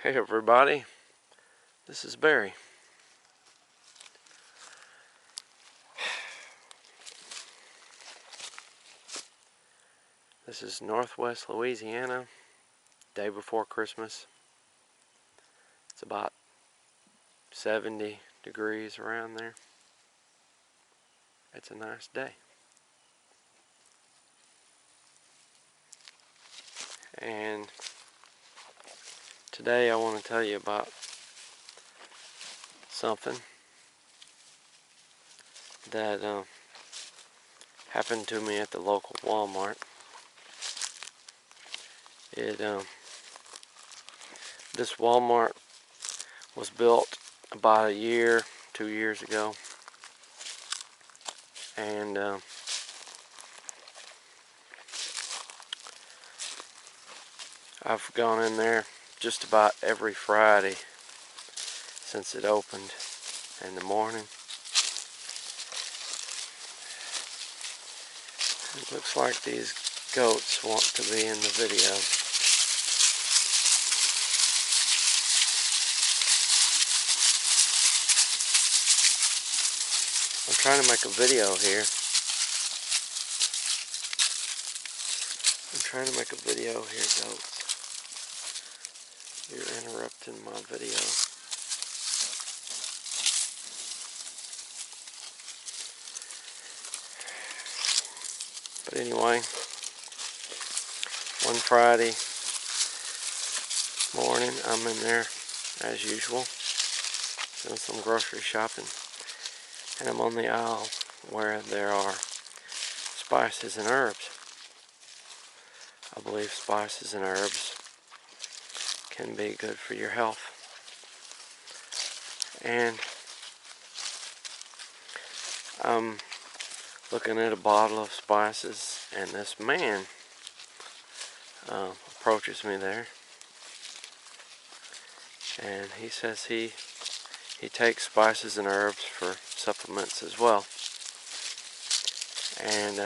Hey everybody, this is Barry. This is Northwest Louisiana, day before Christmas. It's about 70 degrees around there. It's a nice day. And today I want to tell you about something that happened to me at the local Walmart. This Walmart was built about a year, 2 years ago, and I've gone in there just about every Friday since it opened in the morning. It looks like these goats want to be in the video. I'm trying to make a video here. Goats. You're interrupting my video. But anyway, one Friday morning, I'm in there as usual, doing some grocery shopping, and I'm on the aisle where there are spices and herbs. I believe spices and herbs can be good for your health. And I'm looking at a bottle of spices, and this man approaches me there, and he says he takes spices and herbs for supplements as well. And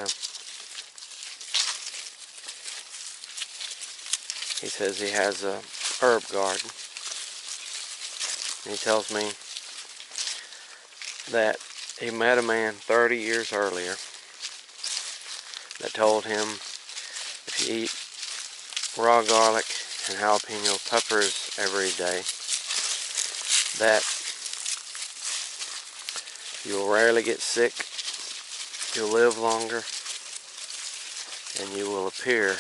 he says he has a herb garden. And he tells me that he met a man 30 years earlier that told him if you eat raw garlic and jalapeno peppers every day, that you'll rarely get sick, you'll live longer, and you will appear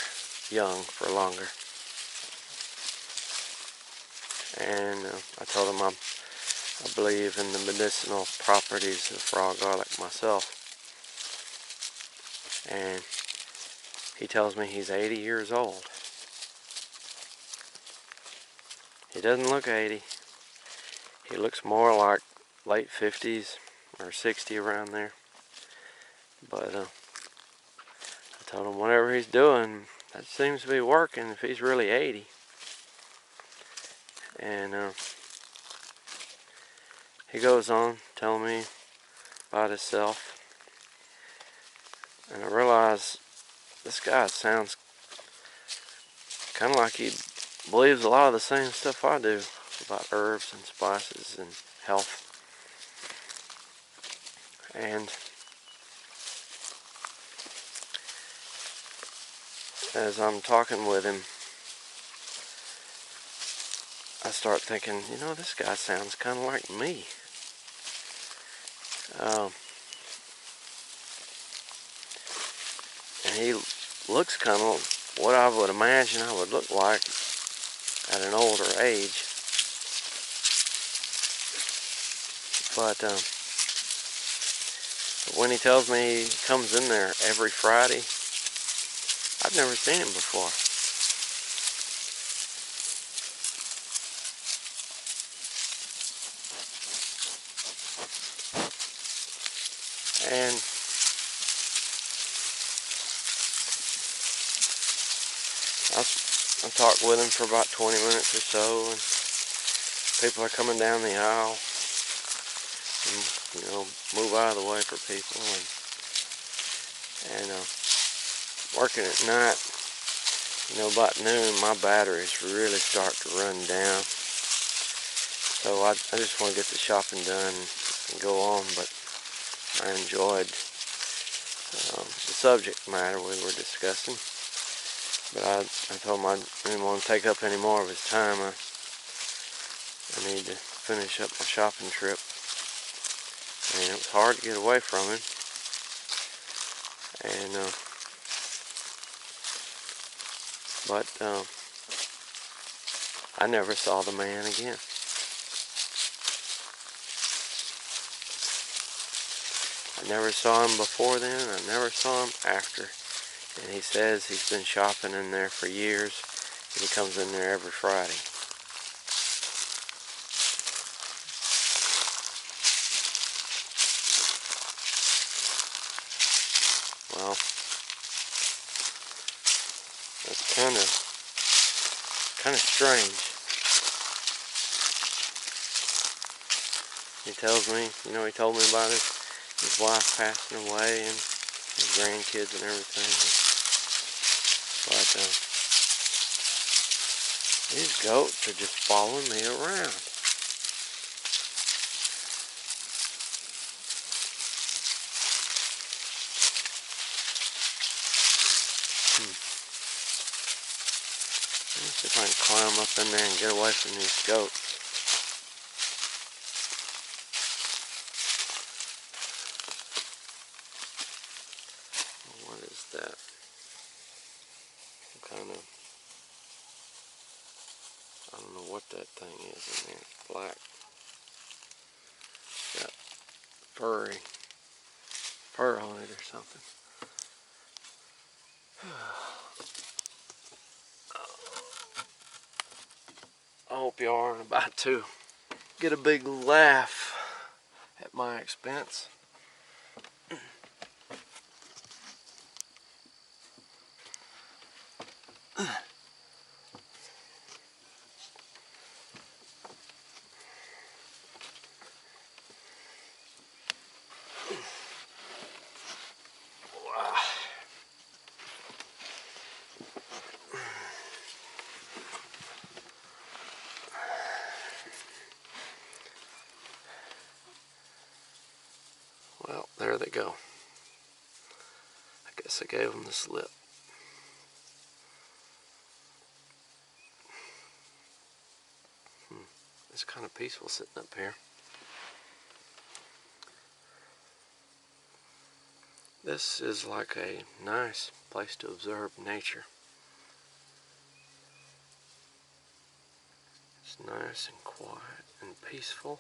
young for longer. And I told him I believe in the medicinal properties of raw garlic myself. And he tells me he's 80 years old. He doesn't look 80. He looks more like late 50s or 60, around there. But I told him whatever he's doing, that seems to be working if he's really 80. And he goes on telling me about himself, and I realize this guy sounds kind of like he believes a lot of the same stuff I do about herbs and spices and health. And as I'm talking with him, I start thinking, this guy sounds kind of like me. And he looks kind of what I would imagine I would look like at an older age. But when he tells me he comes in there every Friday, I've never seen him before. And I talked with him for about 20 minutes or so, and people are coming down the aisle, and, move out of the way for people, and working at night, about noon, my batteries really start to run down. So I just want to get the shopping done and go on, but I enjoyed the subject matter we were discussing. But I told him I didn't want to take up any more of his time. I need to finish up my shopping trip. And it was hard to get away from him. And I never saw the man again. I never saw him before then, I never saw him after. And he says he's been shopping in there for years, and he comes in there every Friday. Well, that's kind of strange. He tells me, he told me about his wife passing away and his grandkids and everything. But these goats are just following me around. Let's see if I can climb up in there and get away from these goats. What is that? I don't know what that thing is in there. It's black. It's got fur on it or something. I hope y'all aren't about to get a big laugh at my expense. Well, there they go. I guess I gave them the slip. It's kind of peaceful sitting up here. This is like a nice place to observe nature. It's nice and quiet and peaceful.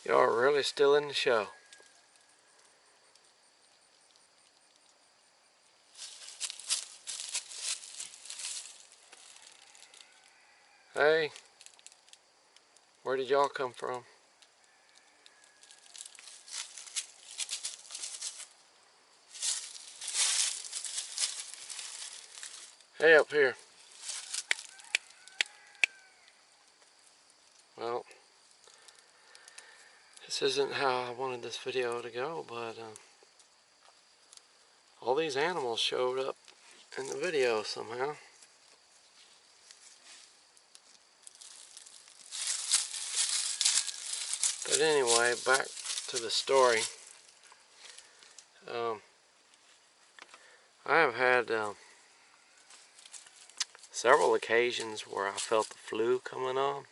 Y'all are really still in the show. Hey, where did y'all come from? Hey, up here. Well, this isn't how I wanted this video to go, but all these animals showed up in the video somehow. But anyway, back to the story. I have had several occasions where I felt the flu coming on,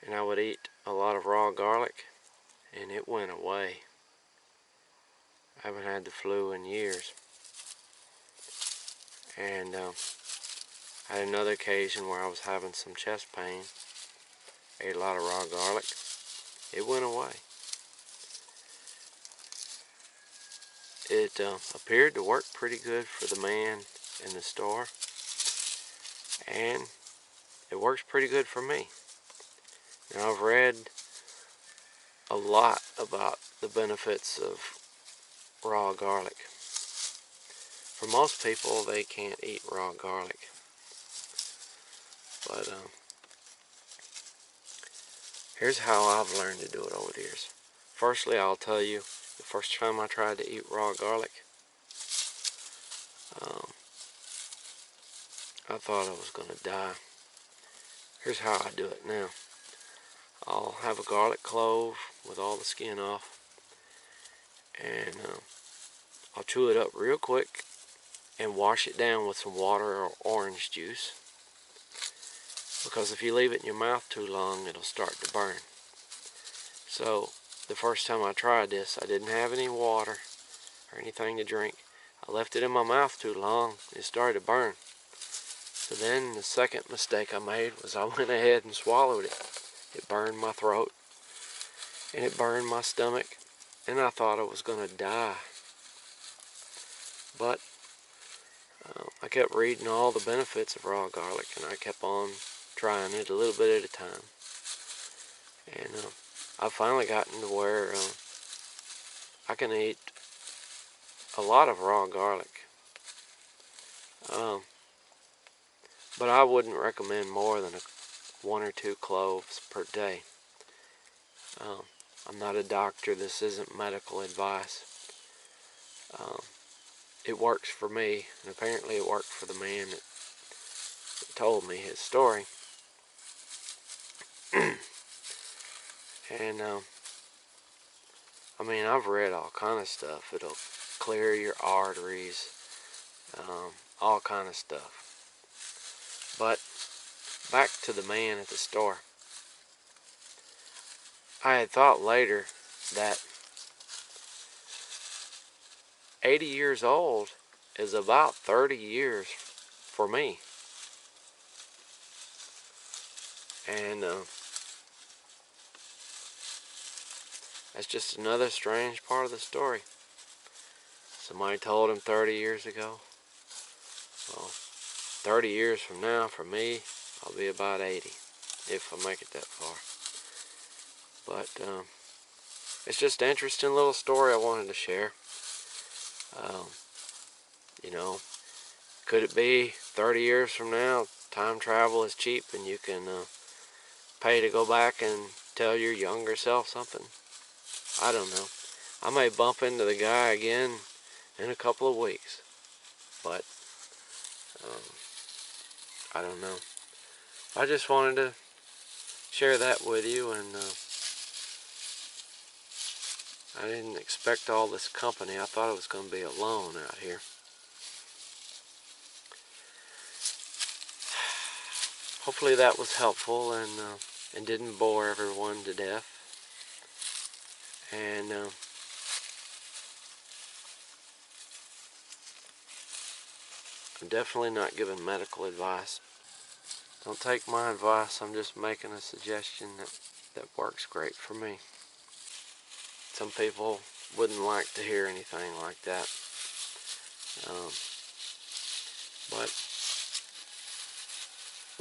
and I would eat a lot of raw garlic, and it went away. I haven't had the flu in years. And I had another occasion where I was having some chest pain, ate a lot of raw garlic, it went away. It appeared to work pretty good for the man in the store, and it works pretty good for me. Now, I've read a lot about the benefits of raw garlic. For most people, they can't eat raw garlic. But here's how I've learned to do it over the years. Firstly, I'll tell you, the first time I tried to eat raw garlic, I thought I was going to die. Here's how I do it now. I'll have a garlic clove with all the skin off, and I'll chew it up real quick and wash it down with some water or orange juice, because if you leave it in your mouth too long, it'll start to burn. So the first time I tried this, I didn't have any water or anything to drink. I left it in my mouth too long, it started to burn. So then the second mistake I made was I went ahead and swallowed it. It burned my throat, and it burned my stomach, and I thought I was going to die. But I kept reading all the benefits of raw garlic, and I kept on trying it a little bit at a time. And I've finally gotten to where I can eat a lot of raw garlic. But I wouldn't recommend more than 1 or 2 cloves per day. I'm not a doctor. This isn't medical advice. It works for me, and apparently it worked for the man that told me his story. And I mean, I've read all kind of stuff. It'll clear your arteries, all kind of stuff. But back to the man at the store. I had thought later that 80 years old is about 30 years for me. And that's just another strange part of the story. Somebody told him 30 years ago. Well, 30 years from now, for me, I'll be about 80, if I make it that far. But it's just an interesting little story I wanted to share. You know, could it be 30 years from now, time travel is cheap and you can pay to go back and tell your younger self something? I don't know. I may bump into the guy again in a couple of weeks. But I don't know. I just wanted to share that with you, and I didn't expect all this company. I thought I was going to be alone out here. Hopefully that was helpful and didn't bore everyone to death. And I'm definitely not giving medical advice. Don't take my advice. I'm just making a suggestion that that works great for me. Some people wouldn't like to hear anything like that. But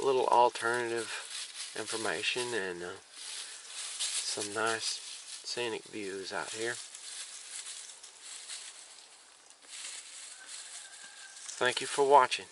a little alternative information and some nice scenic views out here. Thank you for watching.